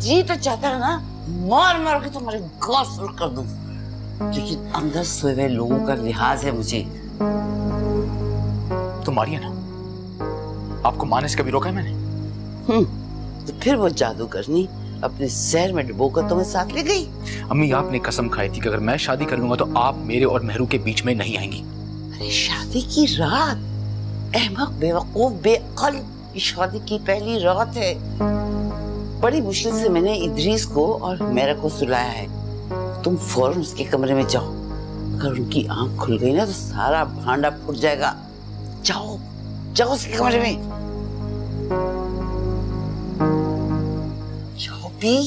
जी तो चाहता है ना मार मार के तुम्हारे गला सुर कर दूं, लेकिन अंदर सोए हुए लोगों का लिहाज है मुझे। तो मारिए ना, आपको मारने से कभी रोका है मैंने? तो फिर वो जादूगरनी अपने शहर में डुबोकर तुम्हें साथ ले गई। अम्मी, आपने कसम खाई थी कि अगर मैं शादी कर लूंगा तो आप मेरे और मेहरू के बीच में नहीं आएंगी। अरे शादी की रात, अहमक बेवकूफ बेअक्ल, ये शादी की पहली रात है। बड़ी मुश्किल से मैंने इदरीस को और मेरा को सुलाया है। तुम फौरन उसके कमरे में जाओ, अगर उनकी आंख खुल गई ना तो सारा भांडा फूट जाएगा। जाओ जाओ उसके कमरे में जाओ भी।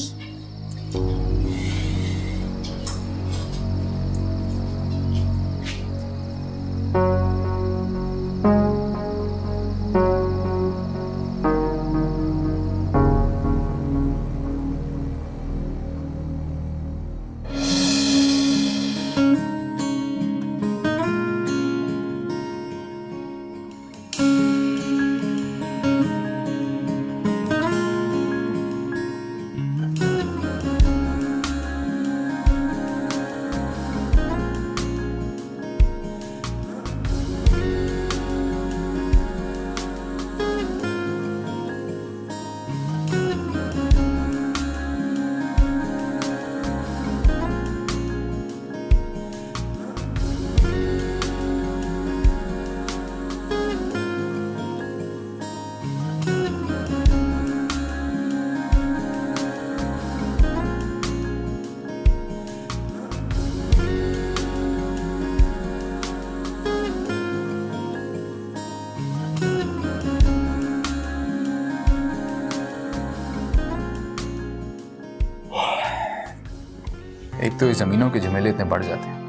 एक तो ये जमीनों के झमेले इतने बढ़ जाते हैं,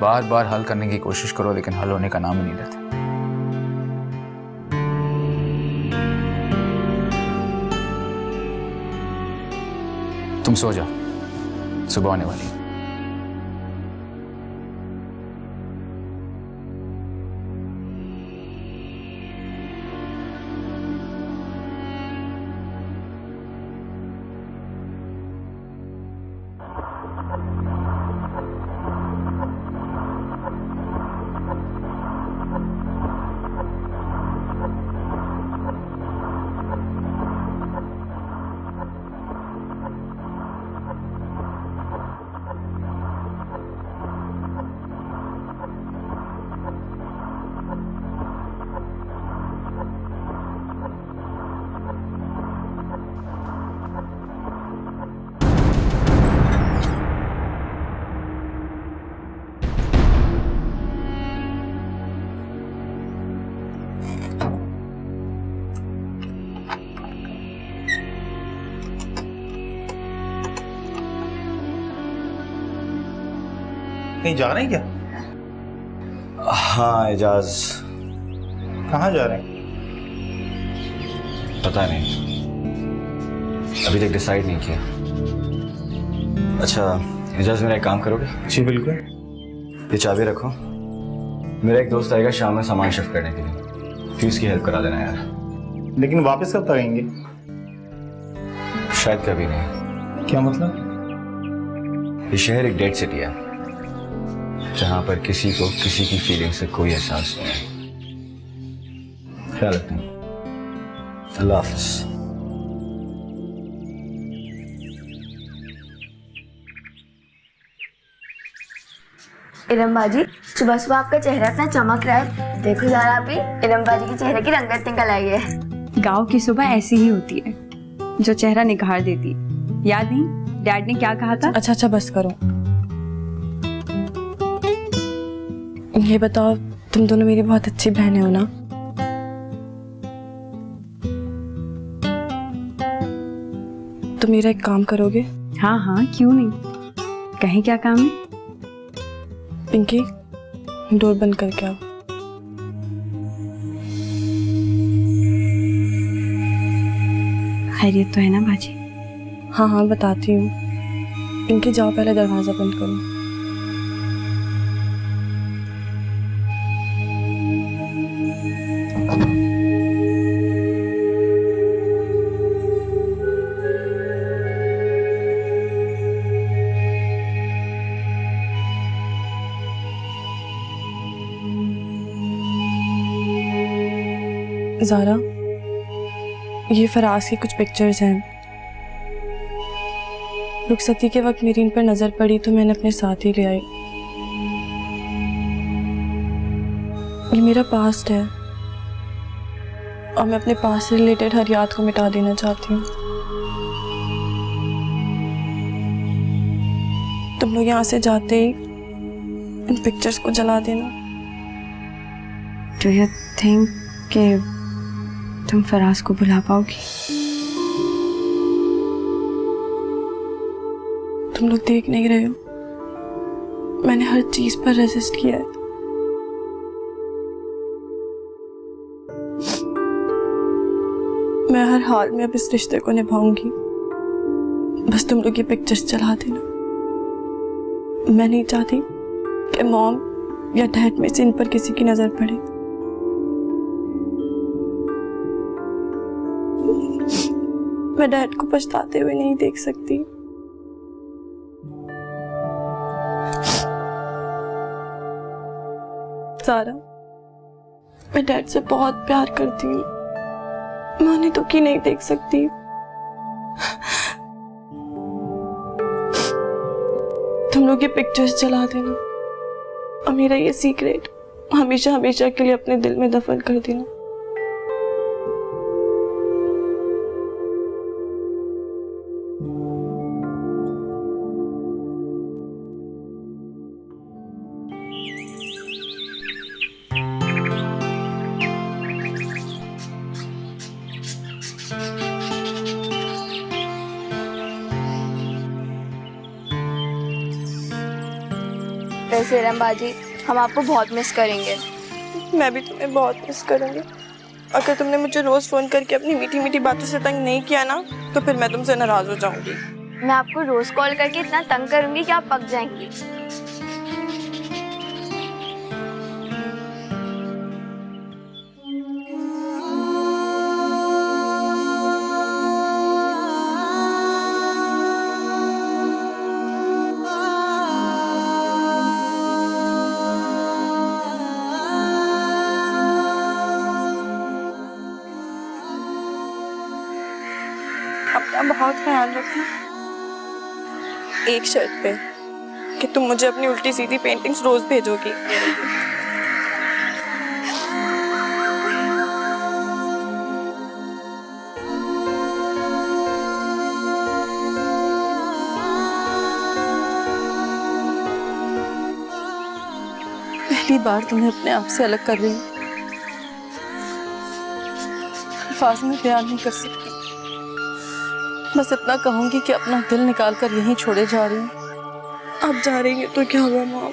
बार बार हल करने की कोशिश करो लेकिन हल होने का नाम ही नहीं लेते। तुम सो जाओ, सुबह आने वाली है। कहीं जा रहे हैं क्या? हाँ एजाज। कहाँ जा रहे हैं? पता नहीं, अभी तक डिसाइड नहीं किया। अच्छा एजाज, मेरा एक काम करोगे? जी बिल्कुल। ये चाबी रखो, मेरा एक दोस्त आएगा शाम में सामान शिफ्ट करने के लिए, फीस की हेल्प करा देना यार। लेकिन वापस कब तक आएंगे? शायद कभी नहीं। क्या मतलब? ये शहर एक डेड सिटी है जहाँ पर किसी को किसी की फीलिंग से कोई एहसास नहीं है। ख्याल रखना। अल्लाह हाफ़िज़। इरम बाजी, सुबह सुबह आपका चेहरा इतना चमक रहा है, देखो जरा आप ही, इरम बाजी के चेहरे की रंगत निकल आई है। गांव की सुबह ऐसी ही होती है, जो चेहरा निखार देती। याद नहीं डैड ने क्या कहा था? अच्छा बस करो। ये बताओ, तुम दोनों मेरी बहुत अच्छी बहनें हो ना? तुम मेरा एक काम करोगे? हाँ हाँ, क्यों नहीं। कहीं क्या काम है? पिंकी, डोर बंद करके आओ। खैरियत तो है ना बाजी? हाँ बताती हूँ। पिंकी जाओ, पहले दरवाजा बंद करो। ज़ारा, ये फराज की कुछ पिक्चर्स हैं। रुखसती के वक्त मेरी इन पर नज़र पड़ी तो मैंने अपने साथ ही ले आई। ये मेरा पास्ट है और मैं अपने पास्ट से रिलेटेड हर याद को मिटा देना चाहती हूँ। तुम लोग यहाँ से जाते ही इन पिक्चर्स को जला देना। डू यू थिंक कि तुम फराज को बुला पाओगी? तुम लोग देख नहीं रहे हो, मैंने हर चीज पर रेजिस्ट किया है। मैं हर हाल में अब इस रिश्ते को निभाऊंगी। बस तुम लोग ये पिक्चर्स चला देना। मैं नहीं चाहती कि मॉम या डैड में से इन पर किसी की नजर पड़े। मैं डैड को पछताते हुए नहीं देख सकती। ज़ारा, मैं डैड से बहुत प्यार करती हूँ। मैं उन्हें दुखी नहीं देख सकती। तुम लोग ये पिक्चर्स जला देना और मेरा ये सीक्रेट हमेशा हमेशा के लिए अपने दिल में दफन कर देना। वैसे इरम बाजी, हम आपको बहुत मिस करेंगे। मैं भी तुम्हें बहुत मिस करूंगी। अगर तुमने मुझे रोज फोन करके अपनी मीठी मीठी बातों से तंग नहीं किया ना, तो फिर मैं तुमसे नाराज हो जाऊंगी। मैं आपको रोज कॉल करके इतना तंग करूंगी कि आप पक जाएंगी। अपना बहुत ख्याल रखना। एक शर्त पे कि तुम मुझे अपनी उल्टी सीधी पेंटिंग्स रोज भेजोगी। पहली बार तुम्हें अपने आप से अलग कर रही हूँ। अल्फाज में बयान नहीं कर सकती। बस इतना कहूंगी कि अपना दिल निकाल कर यहीं छोड़े जा रही हूँ। आप जा रही हैं तो क्या हुआ मॉम,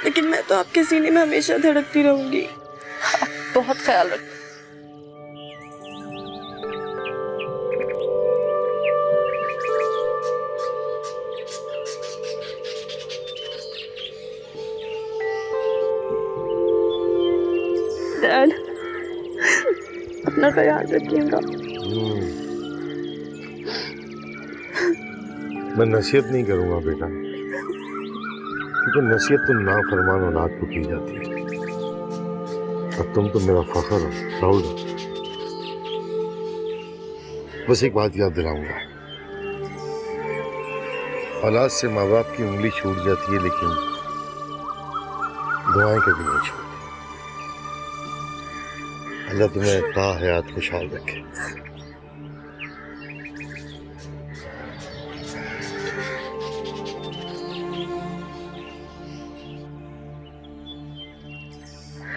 लेकिन मैं तो आपके सीने में हमेशा धड़कती रहूंगी। आप बहुत ख्याल रखना। डैड, अपना ख्याल रखिएगा। मैं नसीहत नहीं करूंगा बेटा, क्योंकि नसीहत तो नाफरमान औलाद को की जाती है। और तुम तो मेरा फख्र हो, प्राउड हो। बस एक बात याद दिलाऊंगा, औलाद से माँ बाप की उंगली छूट जाती है, लेकिन दुआएं कभी नहीं छूटती। अल्लाह तुम्हें ता हयात खुशहाल रखे।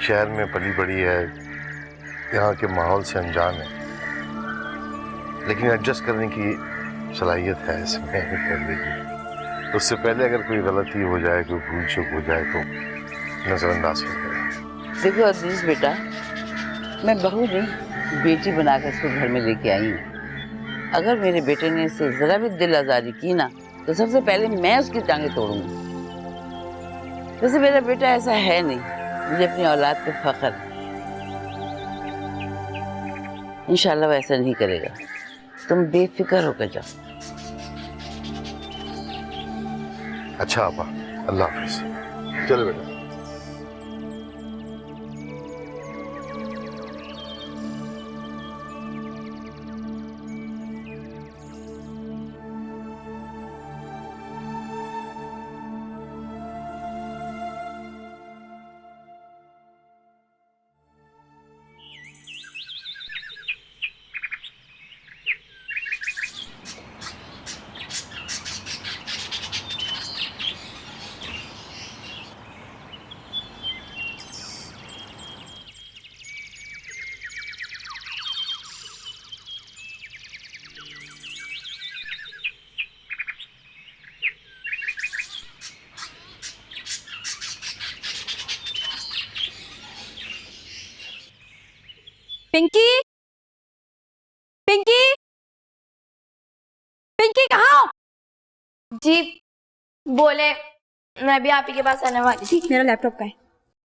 शहर में पली बड़ी है, यहाँ के माहौल से अनजान है, लेकिन एडजस्ट करने की सलाहियत है इसमें कर लेगी। उससे पहले अगर कोई गलती हो जाए, कोई भूल चूक हो जाए तो नजरअंदाज कर देगा। देखो अजीज बेटा, मैं बहू नहीं बेटी बनाकर इसको घर में लेके आई हूँ। अगर मेरे बेटे ने इससे जरा भी दिल आजारी की ना, तो सबसे पहले मैं उसकी टांगें तोड़ूंगी। वैसे मेरा बेटा ऐसा है नहीं, मुझे अपनी औलाद पे फख्र है। इंशाल्लाह वो ऐसा नहीं करेगा, तुम बेफिक्र होकर जाओ। अच्छा आपा, अल्लाह हाफिज। चलो बेटा। पिंकी, पिंकी, पिंकी कहाँ हो? जी बोले, मैं भी आप ही के पास आने वाली थी। मेरा लैपटॉप का है।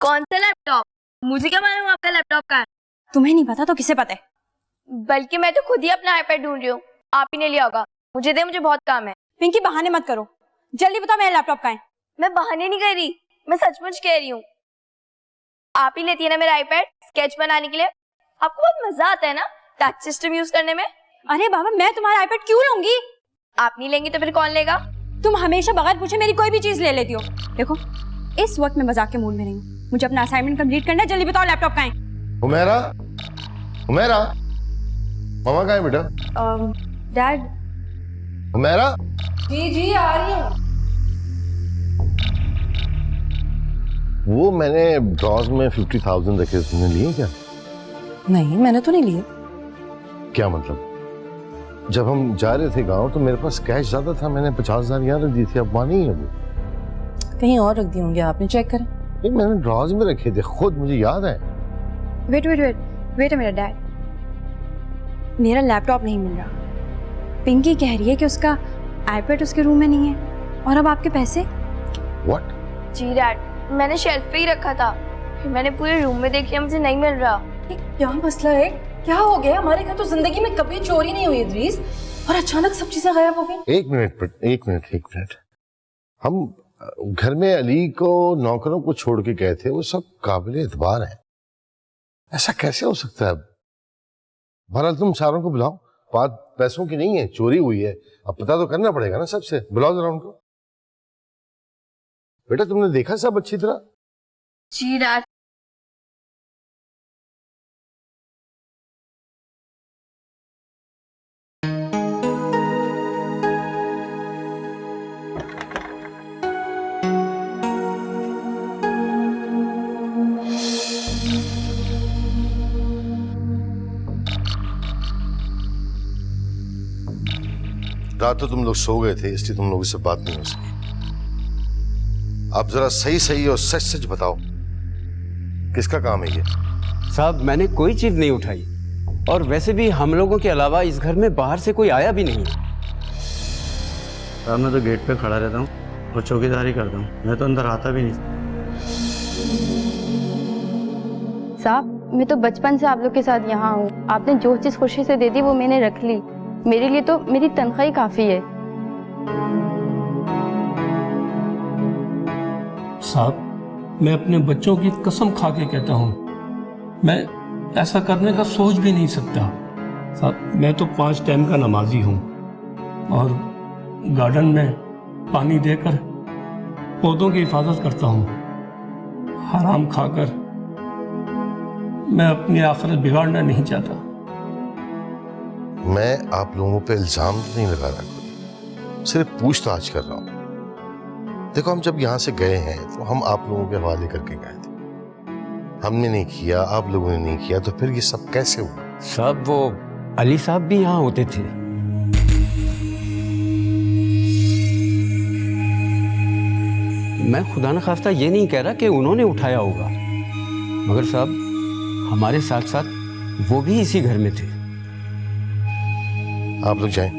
कौन सा लैपटॉप? मुझे क्या मालूम आपका लैपटॉप का है? तुम्हें नहीं पता तो किसे पता है? बल्कि मैं तो खुद ही अपना आईपैड ढूंढ रही हूँ, आप ही ने लिया होगा। मुझे दे, मुझे बहुत काम है। पिंकी बहाने मत करो, जल्दी बताओ मेरा लैपटॉप कहाँ है? मैं बहाने नहीं कर रही, मैं सचमुच कह रही हूँ। आप ही लेती है ना मेरा आईपैड स्केच बनाने के लिए? आपको बहुत मजा आता है ना टच सिस्टम यूज करने में? अरे बाबा, मैं तुम्हारा आईपैड क्यों लूंगी? आप नहीं लेंगी तो फिर कौन लेगा? तुम हमेशा बगैर पूछे मेरी कोई भी चीज ले लेती हो। देखो, इस वक्त मैं मजाक के मूड में नहीं हूँ, मुझे अपना असाइनमेंट कंप्लीट करना है। जल्दी बताओ लैपटॉप कहाँ है? हुमैरा, हुमैरा, मामा कहाँ है बेटा? डैड। हुमैरा, जी जी आ रही हूँ। वो मैंने ड्रॉज में 50,000 रखे, तुमने लिए क्या? नहीं, मैंने तो नहीं लिए। क्या मतलब? जब हम जा रहे थे गांव तो मेरे पास कैश ज्यादा था, मैंने 50,000 यहाँ रख दी थी। अब वहाँ नहीं है वो। कहीं और रख दिए होंगे आपने, चेक करें। नहीं, मैंने ड्रॉज में रखे थे, खुद मुझे याद है। वेट वेट वेट वेट मेरा डैड, मेरा लैपटॉप नहीं मिल रहा। पिंकी कह रही है कि उसका आईपैड उसके रूम में नहीं है, और अब आपके पैसे? व्हाट? जी डैड, मैंने शेल्फ पे ही रखा था, फिर मैंने पूरे रूम में देख लिया, मुझे नहीं मिल रहा। क्या मसला है? क्या हो गया? हमारे घर तो जिंदगी में कभी चोरी नहीं हुई इद्रीस, और अचानक सब चीजें गायब हो गई। एक मिनट। हम घर में अली को नौकरों को छोड़ के गए थे, वो सब काबिल एतबार है, ऐसा कैसे हो सकता है? बहरहाल तुम सारों को बुलाओ, बात पैसों की नहीं है, चोरी हुई है, अब पता तो करना पड़ेगा ना सबसे। बुलाओ जरा उनको। बेटा तुमने देखा सब अच्छी तरह? जी डैड। रात तो तुम लोग सो गए थे, इसलिए तुम लोगों से बात नहीं हो सकी। आप जरा सही सही और सच सच बताओ, किसका काम है ये? साहब, मैंने कोई चीज नहीं उठाई, और वैसे भी हम लोगों के अलावा इस घर में बाहर से कोई आया भी नहीं। साहब, मैं तो गेट पे खड़ा रहता हूँ और चौकीदारी करता हूँ, मैं तो अंदर आता भी नहीं। साहब, मैं तो बचपन से आप लोग के साथ यहाँ हूँ। आपने जो चीज़ खुशी से दे दी वो मैंने रख ली। मेरे लिए तो मेरी तनख्वाह ही काफ़ी है। साहब, मैं अपने बच्चों की कसम खा के कहता हूँ, मैं ऐसा करने का सोच भी नहीं सकता। साहब, मैं तो 5 टाइम का नमाजी हूँ, और गार्डन में पानी देकर पौधों की हिफाजत करता हूँ। हराम खाकर मैं अपनी आखिरत बिगाड़ना नहीं चाहता। मैं आप लोगों पे इल्जाम नहीं लगा रहा, कोई सिर्फ पूछताछ कर रहा हूँ। देखो, हम जब यहाँ से गए हैं तो हम आप लोगों के हवाले करके गए थे। हमने नहीं किया, आप लोगों ने नहीं किया, तो फिर ये सब कैसे हुआ? साहब, वो अली साहब भी यहाँ होते थे। मैं खुदा न खास्ता ये नहीं कह रहा कि उन्होंने उठाया होगा, मगर साहब हमारे साथ साथ वो भी इसी घर में थे। आप लोग जाएं।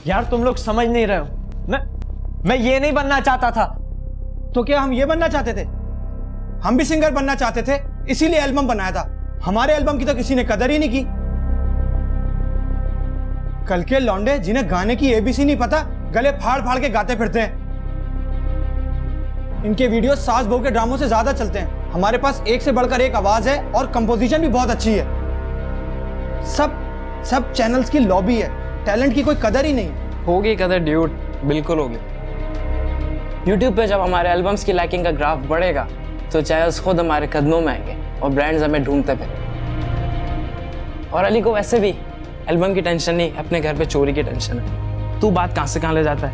यार, तुम लोग समझ नहीं रहे हो। मैं ये नहीं बनना चाहता था। तो क्या हम ये बनना चाहते थे? हम भी सिंगर बनना चाहते थे, इसीलिए एल्बम बनाया था। हमारे एल्बम की तो किसी ने कदर ही नहीं की। कल के लौंडे जिन्हें गाने की एबीसी नहीं पता, गले फाड़ फाड़ के गाते फिरते हैं। इनके वीडियो सास बहू के ड्रामों से ज्यादा चलते हैं। हमारे पास एक से बढ़कर एक आवाज है, और कंपोजिशन भी बहुत अच्छी है। सब चैनल्स की लॉबी है, टैलेंट की कोई कदर ही नहीं। होगी कदर ड्यूड, बिल्कुल होगी। यूट्यूब पे जब हमारे एल्बम्स की लाइकिंग का ग्राफ बढ़ेगा तो चैनल्स खुद हमारे कदमों में आएंगे और ब्रांड्स हमें ढूंढते फिरेंगे। और अली को वैसे भी एल्बम की टेंशन नहीं, अपने घर पे चोरी की टेंशन है। तू बात कहां से कहां ले जाता है?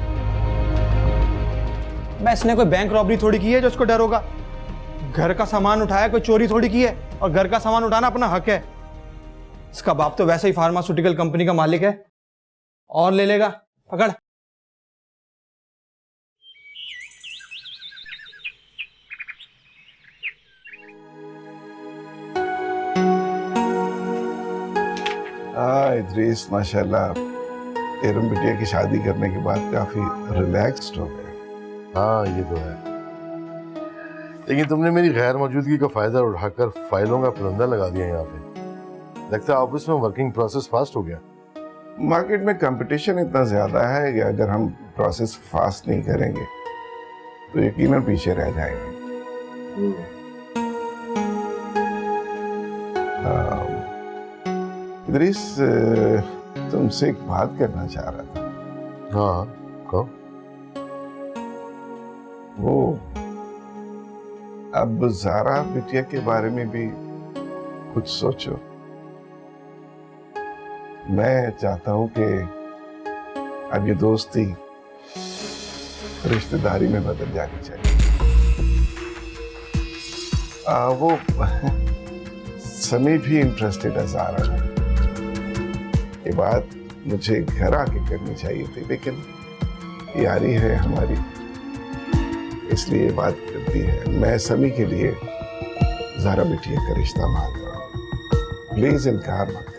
मैं इसने कोई बैंक रॉबरी थोड़ी की है जो उसको डर होगा। घर का सामान उठाया, कोई चोरी थोड़ी की है, और घर का सामान उठाना अपना हक है। इसका बाप तो वैसे ही फार्मास्यूटिकल कंपनी का मालिक है, और ले लेगा। पकड़। इद्रीस माशाल्लाह एरम बिटिया की शादी करने के बाद काफी रिलैक्स्ड हो गए। हाँ ये तो है, लेकिन तुमने मेरी गैर मौजूदगी का फायदा उठाकर फाइलों का पुरंदा लगा दिया यहाँ पे। लगता है ऑफिस में वर्किंग प्रोसेस फास्ट हो गया। मार्केट में कंपटीशन इतना ज्यादा है कि अगर हम प्रोसेस फास्ट नहीं करेंगे तो यकीनन पीछे रह जाएंगे। इद्रीस तुमसे एक बात करना चाह रहा था। हाँ कहो। वो अब ज़ारा बिटिया के बारे में भी कुछ सोचो। मैं चाहता हूं कि अब ये दोस्ती रिश्तेदारी में बदल जानी चाहिए। वो समी भी इंटरेस्टेड है ज़ारा में। ये बात मुझे घर आके करनी चाहिए थी, लेकिन यारी है हमारी, इसलिए ये बात करती है। मैं समी के लिए ज़ारा बिटिया का रिश्ता मांग रहा हूँ, प्लीज इनकार मत करना।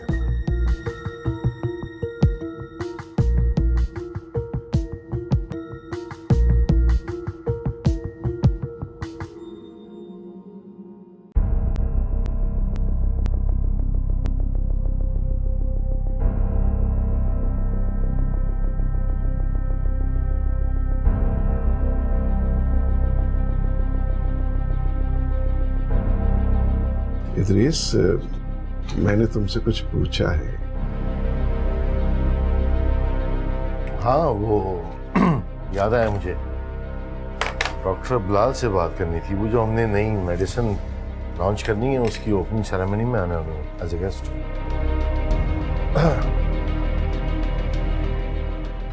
इद्रीस, मैंने तुमसे कुछ पूछा है। हाँ वो याद आया मुझे, डॉक्टर बिलाल से बात करनी थी। वो जो हमने नई मेडिसिन लॉन्च करनी है उसकी ओपनिंग सेरेमनी में आना है एज ए गेस्ट।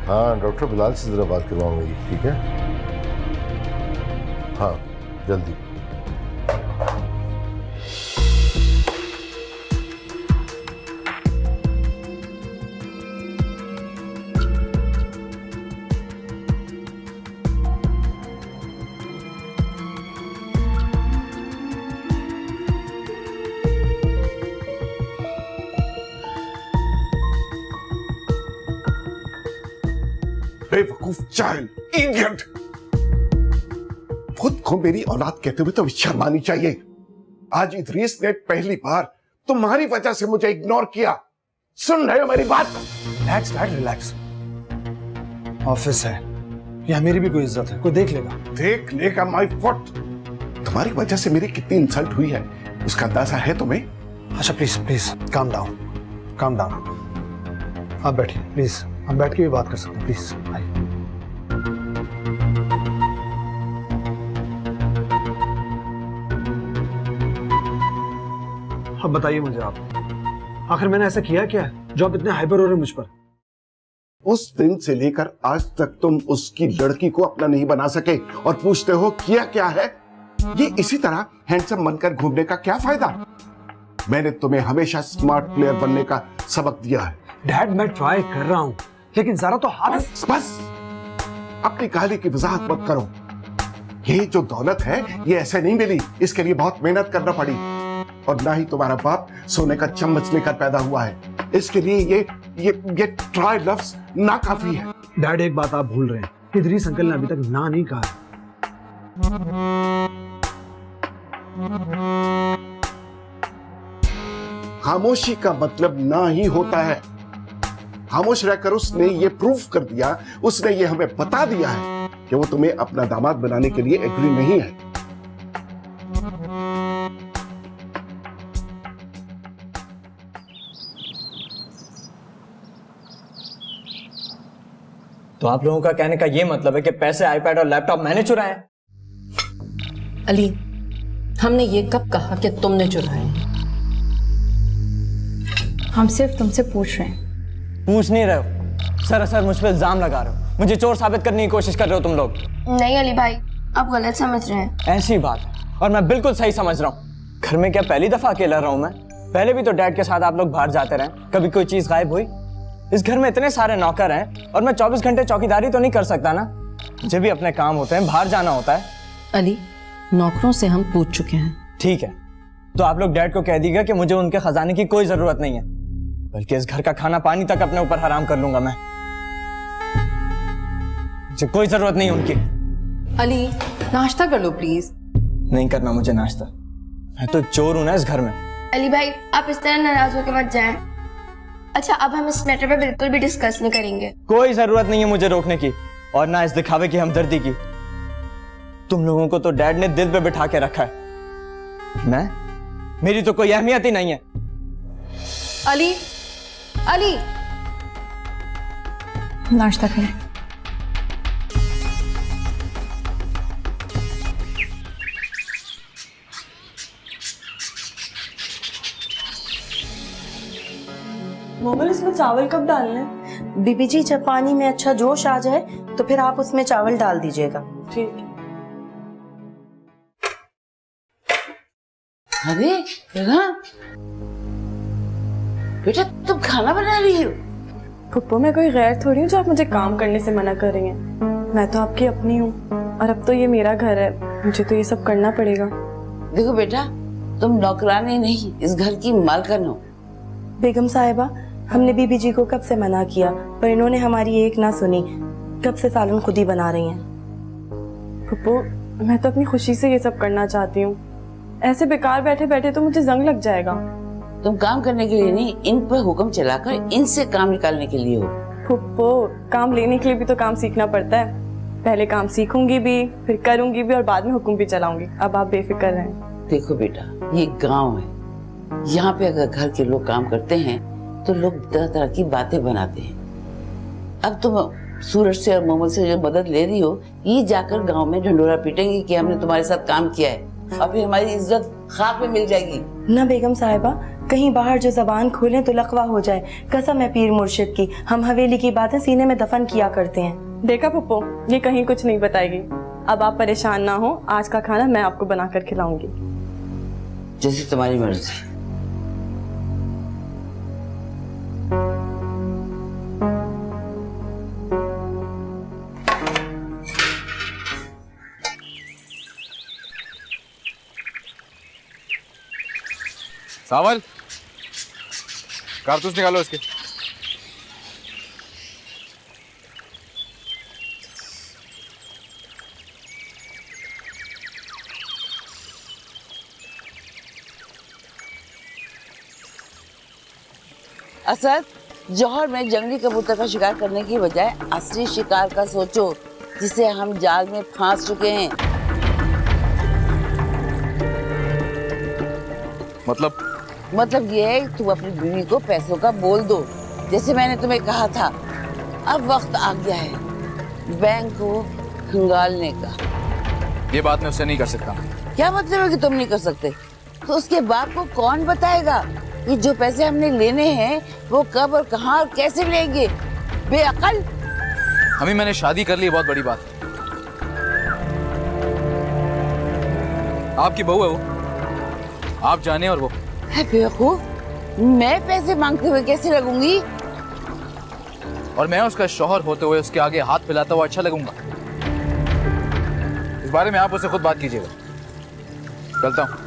हाँ डॉक्टर बिलाल से जरा बात करवाऊंगी, ठीक है? हाँ जल्दी। बेवकूफ चाइल्ड, इडियट। खुद को मेरी औलाद कहते हुए तो शर्म आनी चाहिए। आज इद्रीस ने पहली बार तुम्हारी वजह से मुझे इग्नोर किया। सुन रहे हो मेरी बात? Relax dad, relax. ऑफिस है, यहाँ मेरी भी कोई इज्जत है, कोई देख लेगा। देख लेगा माय फुट। तुम्हारी वजह से मेरी कितनी इंसल्ट हुई है उसका अंदाजा है तुम्हें? अच्छा please please calm down, calm down. आप बैठिए प्लीज, हम बैठ के भी बात कर सकते हैं, प्लीज आइए। अब बताइए मुझे आप, आखिर मैंने ऐसा किया क्या है जो आप इतने हाइपर हो रहे हैं मुझ पर? उस दिन से लेकर आज तक तुम उसकी लड़की को अपना नहीं बना सके और पूछते हो किया क्या है? ये इसी तरह हैंडसम बनकर घूमने का क्या फायदा? मैंने तुम्हें हमेशा स्मार्ट प्लेयर बनने का सबक दिया है। डैड मैं ट्राई कर रहा हूं, लेकिन ज़ारा तो हाथ। बस अपनी कहानी की वजाहत मत करो। ये जो दौलत है ये ऐसे नहीं मिली, इसके लिए बहुत मेहनत करना पड़ी। और ना ही तुम्हारा बाप सोने का चम्मच लेकर पैदा हुआ है। इसके लिए ये ट्राई लफ्ज ना काफी है। डैड एक बात आप भूल रहे हैं, इद्रीस अंकल ने अभी तक ना नहीं कहा। खामोशी का मतलब ना ही होता है। खामोश रहकर उसने ये प्रूफ कर दिया, उसने ये हमें बता दिया है कि वो तुम्हें अपना दामाद बनाने के लिए एग्री नहीं है। तो आप लोगों का कहने का ये मतलब है कि पैसे, आईपैड और लैपटॉप मैंने चुराए हैं? अली, हमने ये कब कहा कि तुमने चुराए हैं? हम सिर्फ तुमसे पूछ रहे हैं। पूछ नहीं रहे हो, सरासर मुझ पे इल्जाम लगा रहे हो। मुझे चोर साबित करने की कोशिश कर रहे हो तुम लोग। नहीं अली भाई, आप गलत समझ रहे हैं। ऐसी बात है, और मैं बिल्कुल सही समझ रहा हूँ। घर में क्या पहली दफा अकेला रहा हूँ मैं? पहले भी तो डैड के साथ आप लोग बाहर जाते रहे, कभी कोई चीज गायब हुई? इस घर में इतने सारे नौकर हैं और मैं 24 घंटे चौकीदारी तो नहीं कर सकता ना। मुझे भी अपने काम होते हैं, बाहर जाना होता है। अली, नौकरों से हम पूछ चुके हैं। ठीक है, तो आप लोग डैड को कह दीजिएगा कि मुझे उनके खजाने की कोई जरूरत नहीं है, बल्कि इस घर का खाना पानी तक अपने ऊपर हराम कर लूंगा मैं। मुझे कोई जरूरत नहीं उनकी। अली, नाश्ता कर लो प्लीज। नहीं करना मुझे नाश्ता, मैं तो चोर हूं ना इस घर में। अली भाई, आप इस तरह नाराज होकर मत जाएं। अच्छा, अब हम इस मैटर पे बिल्कुल भी डिस्कस नहीं करेंगे। कोई जरूरत नहीं है मुझे रोकने की, और ना इस दिखावे की हमदर्दी की। तुम लोगों को तो डैड ने दिल पे बिठा के रखा है, मेरी तो कोई अहमियत ही नहीं है। अली, अली, नाश्ता करें। मोमल, इसमें चावल कब डालने? बीबी जी, जब पानी में अच्छा जोश आ जाए तो फिर आप उसमें चावल डाल दीजिएगा। ठीक। अरे बेटा, तुम खाना बना रही हो? पुप्पो, मैं कोई गैर थोड़ी हूँ जो आप मुझे काम करने से मना कर रही हैं। मैं तो आपकी अपनी हूँ, और अब तो ये मेरा घर है, मुझे तो ये सब करना पड़ेगा। देखो बेटा, तुम नौकरानी नहीं, इस घर की मालकिन हो। बेगम साहिबा, हमने बीबी जी को कब से मना किया, पर इन्होंने हमारी एक ना सुनी। कब से सालन खुद ही बना रही हैं। पुप्पो, मैं तो अपनी खुशी से ये सब करना चाहती हूँ, ऐसे बेकार बैठे बैठे तो मुझे जंग लग जाएगा। तुम काम करने के लिए नहीं, इन पर हुक्म चलाकर इनसे काम निकालने के लिए हो। पुप्पो, काम लेने के लिए भी तो काम सीखना पड़ता है। पहले काम सीखूंगी भी, फिर करूंगी भी, और बाद में हुक्म भी चलाऊंगी। अब आप बेफिक्र रहें। देखो बेटा, ये गांव है, यहाँ पे अगर घर के लोग काम करते हैं तो लोग तरह तरह की बातें बनाते हैं। अब तुम सूरज से और मोहम्मद से जो मदद ले रही हो, ये जाकर गांव में ढंडोरा पीटेंगे कि हमने तुम्हारे साथ काम किया है, और फिर हमारी इज्जत खाक में मिल जाएगी। ना बेगम साहिबा, कहीं बाहर जो जबान खोलें तो लकवा हो जाए। कसम है पीर मुर्शिद की, हम हवेली की बातें सीने में दफन किया करते हैं। देखा पुप्पो, ये कहीं कुछ नहीं बताएगी। अब आप परेशान ना हो, आज का खाना मैं आपको बनाकर खिलाऊंगी। जैसे तुम्हारी मर्जी। सावल, कारतूस निकालो इसके। असद, जौहर में जंगली कबूतर का शिकार करने की बजाय असली शिकार का सोचो, जिसे हम जाल में फांस चुके हैं। मतलब ये है, तुम अपनी बीवी को पैसों का बोल दो, जैसे मैंने तुम्हें कहा था। अब वक्त आ गया है बैंक को खंगालने का। ये बात मैं उससे नहीं कर सकता। क्या मतलब है कि तुम नहीं कर सकते? तो उसके बाप को कौन बताएगा कि जो पैसे हमने लेने हैं वो कब और कहां और कैसे लेंगे? बेअकल। हमें मैंने शादी कर ली, बहुत बड़ी बात। आपकी बहू है वो, आप जाने और वो। बेवकूफ, मैं पैसे मांगते हुए कैसे लगूंगी? और मैं उसका शौहर होते हुए उसके आगे हाथ फैलाता हुआ अच्छा लगूंगा? इस बारे में आप उससे खुद बात कीजिएगा। चलता हूँ।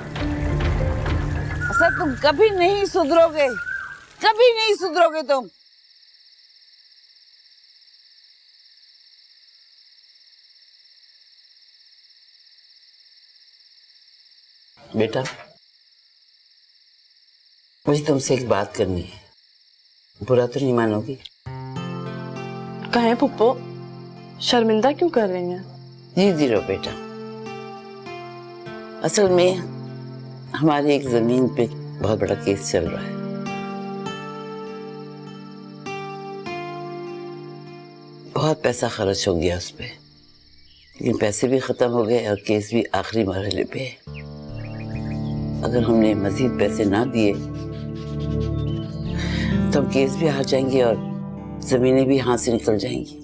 असद, तुम कभी नहीं सुधरोगे, कभी नहीं सुधरोगे तुम। बेटा, मुझे तुमसे एक बात करनी है, बुरा तो नहीं मानोगी? कहें पुप्पो, शर्मिंदा क्यों कर रही हैं? जी रहो बेटा। असल में हमारी एक जमीन पे बहुत बड़ा केस चल रहा है। बहुत पैसा खर्च हो गया उस पे, लेकिन पैसे भी खत्म हो गए और केस भी आखिरी मरहले पे है। अगर हमने मजीद पैसे ना दिए तो हम केस भी हार जाएंगे और जमीनें भी हाथ से निकल जाएंगी,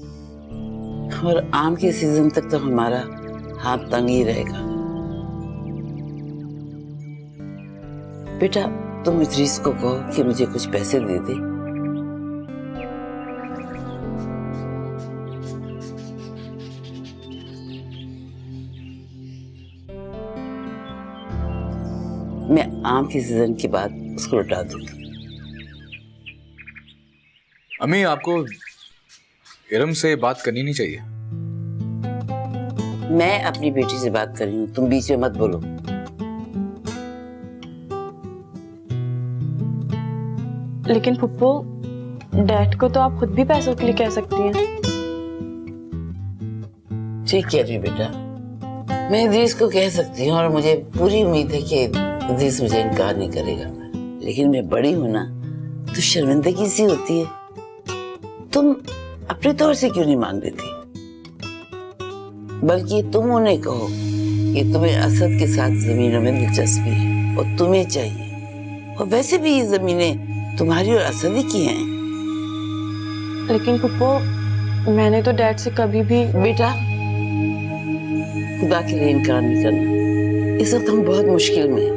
और आम के सीजन तक तो हमारा हाथ तंग ही रहेगा। बेटा, तुम इद्रीस को कहो कि मुझे कुछ पैसे दे दे। मैं आम के सीजन के बाद उसको लौटा दूंगी। अम्मी, आपको इरम से बात करनी नहीं चाहिए। मैं अपनी बेटी से बात कर रही हूँ, तुम बीच में मत बोलो। लेकिन फुप्पो, डैड को तो आप खुद भी पैसों के लिए कह सकती हैं। ठीक कह रही बेटा, मैं इद्रीस को कह सकती हूँ और मुझे पूरी उम्मीद है कि इद्रीस मुझे इनकार नहीं करेगा। लेकिन मैं बड़ी हूं ना, तो शर्मिंदगी सी होती है। तुम अपने तौर से क्यों नहीं मांग देती? बल्कि तुम उन्हें कहो कि तुम्हें असद के साथ जमीनों में दिलचस्पी है और तुम्हें चाहिए, और वैसे भी ये जमीनें तुम्हारी और असद ही की हैं। लेकिन फुप्पो, मैंने तो डैड से कभी भी। बेटा, खुदा के लिए इनकार नहीं करना, इस वक्त हम बहुत मुश्किल में हैं।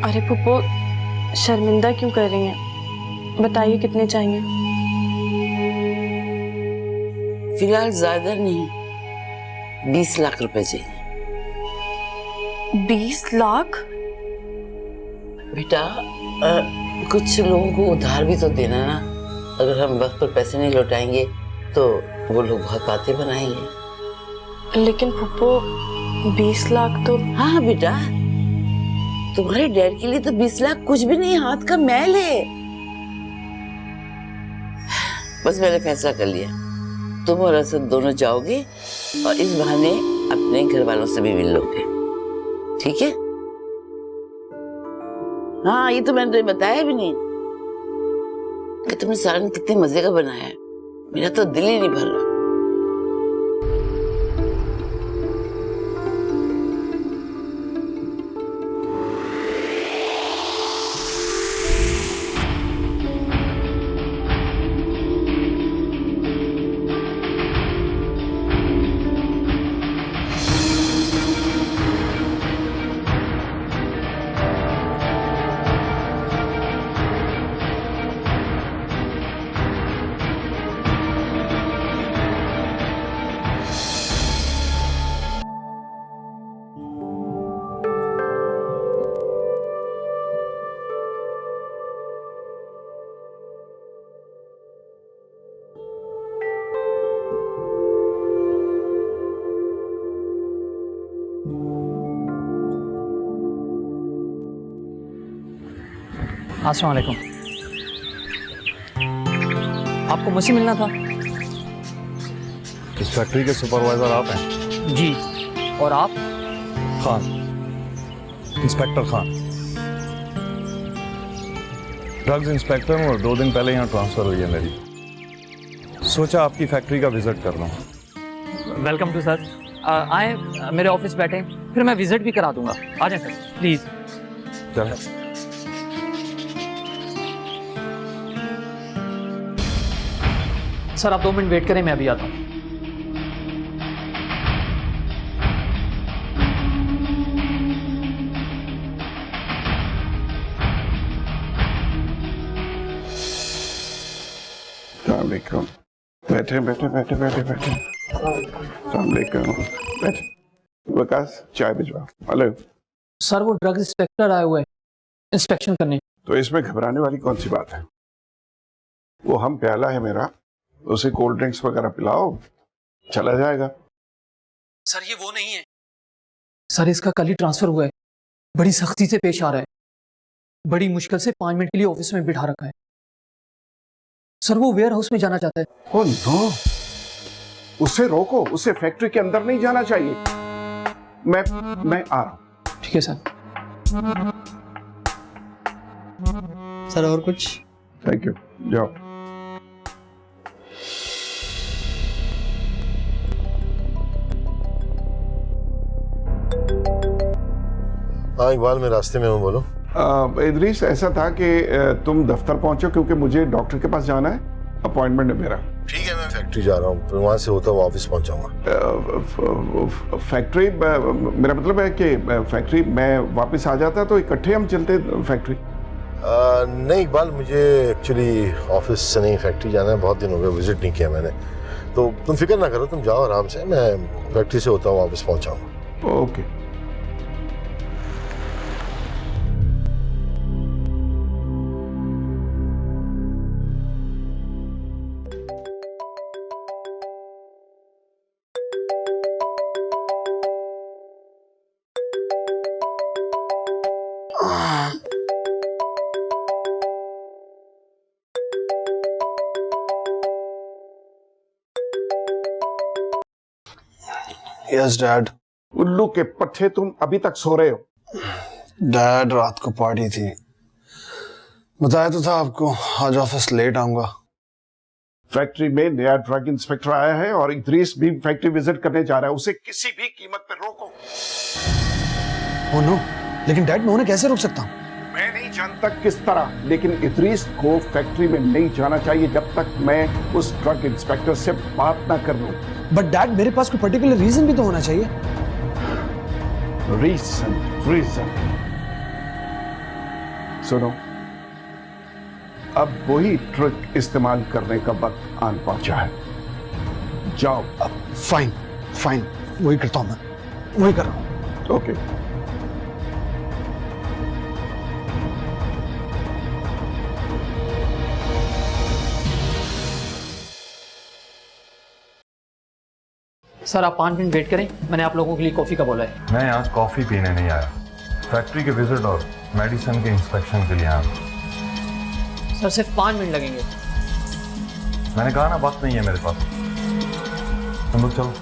अरे फुप्पो, शर्मिंदा क्यों कर रही हैं? बताइए कितने चाहिए? फिलहाल ज्यादा नहीं, 20 लाख रुपए चाहिए। 20 लाख? बेटा, कुछ लोगों को उधार भी तो देना ना। अगर हम वक्त पर पैसे नहीं लौटाएंगे तो वो लोग बहुत बातें बनाएंगे। लेकिन फुप्पो, 20 लाख तो। हाँ बेटा, तुम्हारे डैड के लिए तो 20 लाख कुछ भी नहीं, हाथ का मैल है। बस मैंने फैसला कर लिया, तुम और असद दोनों जाओगे और इस बहाने अपने घर वालों से भी मिल लोगे, ठीक है? हाँ, ये तो मैंने तुम्हें बताया भी नहीं कि तुमने सालन कितने मजे का बनाया है। मेरा तो दिल ही नहीं भर रहा। अस्सलाम वालेकुम। आपको मुझसे मिलना था? इस फैक्ट्री के सुपरवाइजर आप हैं? जी। और आप? Khan, inspector Khan. Drugs inspector हूँ और 2 दिन पहले यहाँ ट्रांसफर हुई है मेरी। सोचा आपकी फैक्ट्री का विजिट कर लूँ। Welcome to sir. आए मेरे ऑफिस बैठे, फिर मैं विजिट भी करा दूंगा। आ जाए सर प्लीज। चलें। सर आप 2 मिनट वेट करें, मैं अभी आता हूँ। अस्सलामुअलैकुम। बैठे बैठे बैठे बैठे बैठे। अस्सलामुअलैकुम। बैठे। वकास, चाय भिजवा। हेलो सर, वो ड्रग इंस्पेक्टर आए हुए हैं इंस्पेक्शन करने। तो इसमें घबराने वाली कौन सी बात है? वो हम प्याला है मेरा, उसे कोल्ड ड्रिंक्स वगैरह पिलाओ, चला जाएगा। सर ये वो नहीं है। सर इसका कल ही ट्रांसफर हुआ है, बड़ी सख्ती से पेश आ रहा है, बड़ी मुश्किल से 5 मिनट के लिए ऑफिस में बिठा रखा है। सर वो वेयर हाउस में जाना चाहता है। ओह नो, उसे रोको, उसे फैक्ट्री के अंदर नहीं जाना चाहिए। मैं आ रहा हूं। ठीक है सर। सर और कुछ? थैंक यू, जाओ। हाँ इकबाल, मैं रास्ते में हूँ, बोलो। इदरीस, ऐसा था कि तुम दफ्तर पहुंचो क्योंकि मुझे डॉक्टर के पास जाना है, अपॉइंटमेंट है मेरा। ठीक है, मैं फैक्ट्री जा रहा हूँ, फिर वहाँ से होता हुआ ऑफिस पहुँच जाऊँगा। फैक्ट्री मेरा मतलब है कि फैक्ट्री मैं वापस आ जाता तो इकट्ठे हम चलते फैक्ट्री। नहीं इकबाल, मुझे एक्चुअली ऑफिस से नहीं फैक्ट्री जाना है, बहुत दिन हो गए विजिट नहीं किया मैंने, तो तुम फिक्र ना करो, तुम जाओ आराम से, मैं फैक्ट्री से होता हुआ ऑफिस पहुँच जाऊँगा। ओके। Yes dad. उल्लू के पट्टे, तुम अभी तक सो रहे हो? डैड रात को पार्टी थी, बताया तो था आपको, आज ऑफिस लेट आऊंगा। फैक्ट्री में नया ड्रग इंस्पेक्टर आया है और इद्रीस भी फैक्ट्री विजिट करने जा रहा है, उसे किसी भी कीमत पर रोको। ओह नो, लेकिन डैड मैं उन्हें कैसे रोक सकता हूँ? मैं नहीं जानता किस तरह, लेकिन इद्रीस को फैक्ट्री में नहीं जाना चाहिए जब तक मैं उस ड्रग इंस्पेक्टर से बात ना कर लूं। बट डैड मेरे पास कोई पर्टिकुलर रीजन भी तो होना चाहिए। रीजन सुनो, अब वही ट्रिक इस्तेमाल करने का वक्त आन पहुंचा है। जाओ। फाइन फाइन, वही करता हूं मैं, वही कर रहा हूं। ओके। सर आप 5 मिनट वेट करें, मैंने आप लोगों के लिए कॉफ़ी का बोला है। मैं यहाँ कॉफ़ी पीने नहीं आया, फैक्ट्री के विजिट और मेडिसिन के इंस्पेक्शन के लिए आया। सर सिर्फ 5 मिनट लगेंगे। मैंने कहा ना वक्त नहीं है मेरे पास। तुम लोग चलो,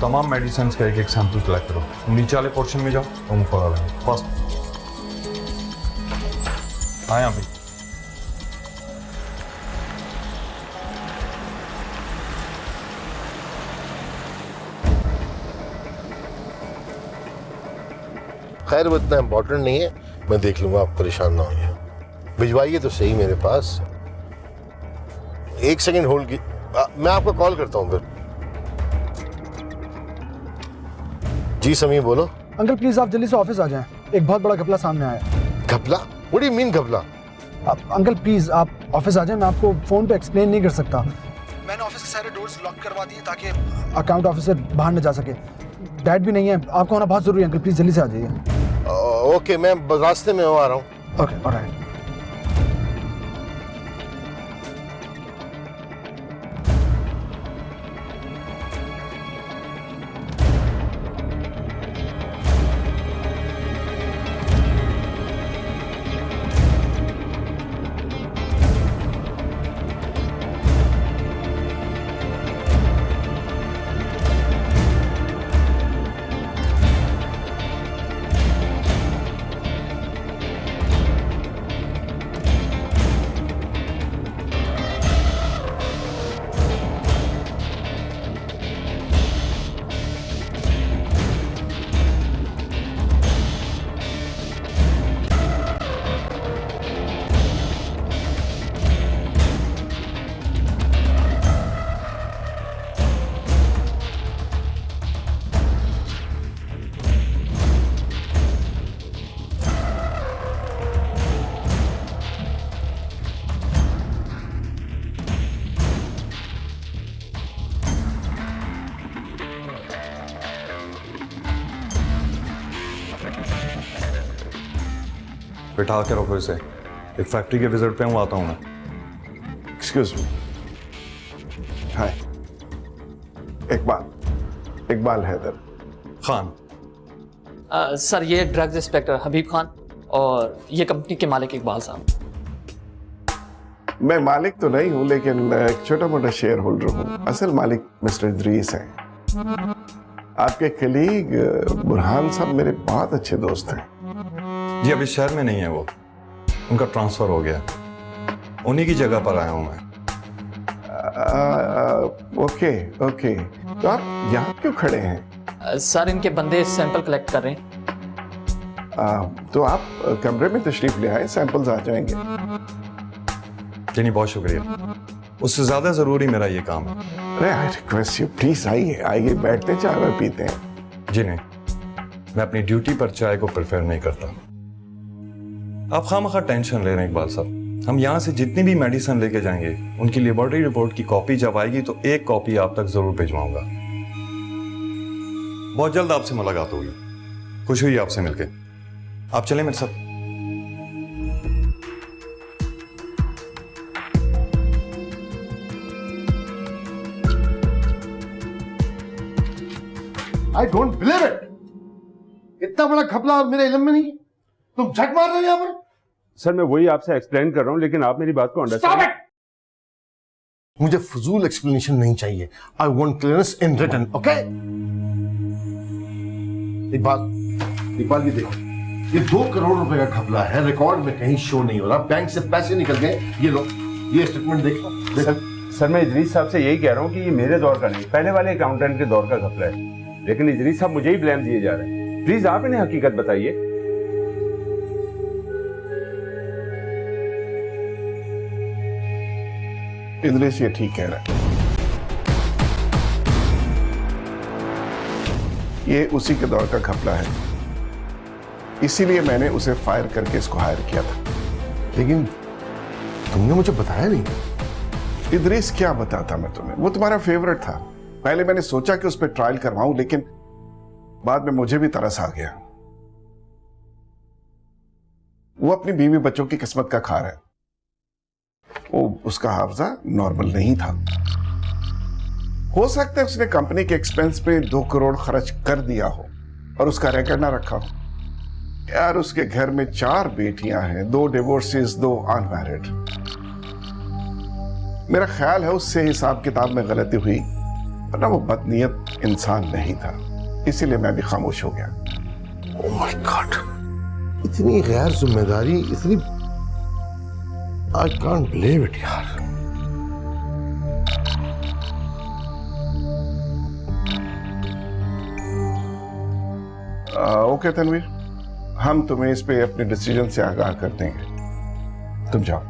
तमाम मेडिसिन का एक सैंपल कलेक्ट करो, तुम नीचे वाले पोर्शन में जाओ, तुम फॉलो लेंगे फर्स्ट। हाँ यहाँ पे खैर वो इतना इम्पोर्टेंट नहीं है, मैं देख लूंगा, आप परेशान ना होइए। भिजवाइए तो सही मेरे पास। 1 सेकंड होल्ड की, मैं आपको कॉल करता हूँ फिर। जी समीर बोलो। अंकल प्लीज आप जल्दी से ऑफिस आ जाएं, एक बहुत बड़ा घपला सामने आया है। घपला? व्हाट डू यू मीन घपला? अंकल प्लीज आप ऑफिस आ जाएं, मैं आपको फोन पे एक्सप्लेन नहीं कर सकता। मैंने ऑफिस के सारे डोर्स लॉक करवा दिए ताकि अकाउंट ऑफिसर बाहर न जा सके। डैड भी नहीं है, आपको आना बहुत जरूरी है अंकल, प्लीज जल्दी से आ जाइए। ओके, मैं रास्ते में आ रहा हूँ। Okay alright. बिठा के रखो इसे, एक फैक्ट्री के विजिट पे हूँ, आता हूँ मैं। Excuse me. Hi, Iqbal Haider Khan. Sir ये ड्रग्स इंस्पेक्टर हबीब खान और ये कंपनी के मालिक इकबाल साहब। मैं मालिक तो नहीं हूँ, लेकिन एक छोटा मोटा शेयर होल्डर हूँ। असल मालिक मिस्टर इद्रीस हैं। आपके कलीग बुरहान साहब मेरे बहुत अच्छे दोस्त हैं। जी अभी शहर में नहीं है वो, उनका ट्रांसफर हो गया, उन्हीं की जगह पर आया हूँ मैं। ओके, तो आप यहाँ क्यों खड़े हैं? सर इनके बंदे सैंपल कलेक्ट कर रहे हैं। तो आप कमरे में तशरीफ ले आए, सैंपल्स आ जाएंगे। जी नहीं, बहुत शुक्रिया। उससे ज्यादा जरूरी मेरा ये काम है। अरे आई रिक्वेस्ट यू प्लीज आइए आइए, बैठते हैं, चाय वाय पीते हैं। जी नहीं, मैं अपनी ड्यूटी पर चाय को प्रेफर नहीं करता। आप खामखा टेंशन ले रहे हैं इकबाल साहब। हम यहाँ से जितनी भी मेडिसिन लेके जाएंगे उनकी लेबोरेटरी रिपोर्ट की कॉपी जब आएगी तो एक कॉपी आप तक जरूर भिजवाऊंगा। बहुत जल्द आपसे मुलाकात होगी। खुश हुई आपसे मिलके। आप चलें मेरे साथ। आई डोंट बिलीव इट, इतना बड़ा घपला और मेरे इल्म में नहीं। तुम झक मार रहे हो यहाँ पर। सर मैं वही आपसे एक्सप्लेन कर रहा हूं, लेकिन आप मेरी बात को अंडरस्टैंड। मुझे फजूल एक्सप्लेनेशन नहीं चाहिए। I want clearance in written, okay? Iqbal ये देखो, ये 2 करोड़ रुपए का घपला है, रिकॉर्ड में कहीं शो नहीं हो रहा, बैंक से पैसे निकल गए। ये लो, ये स्टेटमेंट देखो। सर मैं इदरीस साहब से यही कह रहा हूँ कि ये मेरे दौर का नहीं, पहले वाले अकाउंटेंट के दौर का घपला है, लेकिन इदरीस साहब मुझे ही ब्लेम दिए जा रहे हैं। प्लीज आप इन्हें हकीकत बताइए। इदरीस ये ठीक कह रहा है, ये उसी के दौर का घपला है, इसीलिए मैंने उसे फायर करके इसको हायर किया था। लेकिन तुमने मुझे बताया नहीं। इदरीस क्या बताता मैं तुम्हें, वो तुम्हारा फेवरेट था। पहले मैंने सोचा कि उस पर ट्रायल करवाऊं, लेकिन बाद में मुझे भी तरस आ गया। वो अपनी बीवी बच्चों की किस्मत का खा रहा है। वो उसका हाफजा नॉर्मल नहीं था। हो सकता है उसने कंपनी के एक्सपेंस पे 2 करोड़ खर्च कर दिया हो और उसका रिकॉर्ड ना रखा हो। यार उसके घर में 4 बेटियां हैं, 2 डिवोर्सेस, 2 अनमैरिड। मेरा ख्याल है उससे हिसाब किताब में गलती हुई, वरना वो बदनीयत इंसान नहीं था, इसीलिए मैं भी खामोश हो गया। ओह माय गॉड, इतनी गैर जिम्मेदारी, इतनी I can't believe it यार। ओके तनवीर, हम तुम्हें इस पे अपने डिसीजन से आगाह कर देंगे। तुम जाओ।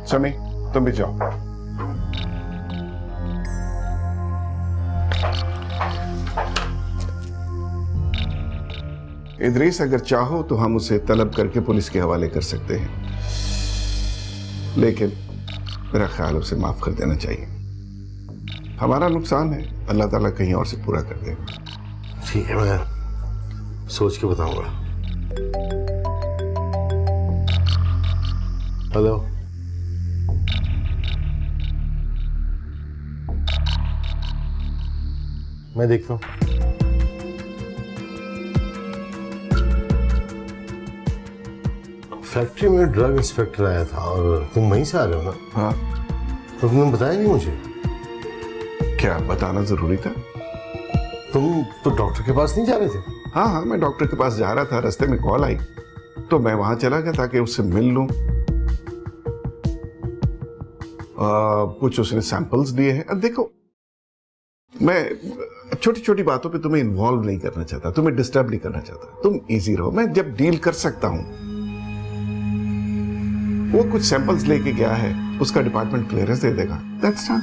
समी तुम भी जाओ। इदरीस अगर चाहो तो हम उसे तलब करके पुलिस के हवाले कर सकते हैं, लेकिन मेरा ख्याल उसे माफ कर देना चाहिए। हमारा नुकसान है, अल्लाह ताला कहीं और से पूरा कर देगा। ठीक है, मैं सोच के बताऊंगा। हेलो, मैं देखता हूँ। फैक्ट्री में ड्रग इंस्पेक्टर आया था और तुम वहीं से आ रहे हो ना? हाँ। तो तुमने बताया नहीं मुझे? क्या बताना जरूरी था? तुम तो डॉक्टर के पास नहीं जा रहे थे? हाँ हाँ, मैं डॉक्टर के पास जा रहा था, रास्ते में कॉल आई तो मैं वहां चला गया ताकि उससे मिल लूं। कुछ उसने सैंपल्स दिए हैं। अब देखो, मैं छोटी छोटी बातों पे तुम्हें इन्वॉल्व नहीं करना चाहता, तुम्हें डिस्टर्ब नहीं करना चाहता। तुम इजी रहो, मैं जब डील कर सकता हूं। वो कुछ सैंपल्स लेके गया है, उसका डिपार्टमेंट क्लियरेंस दे देगा। That's all.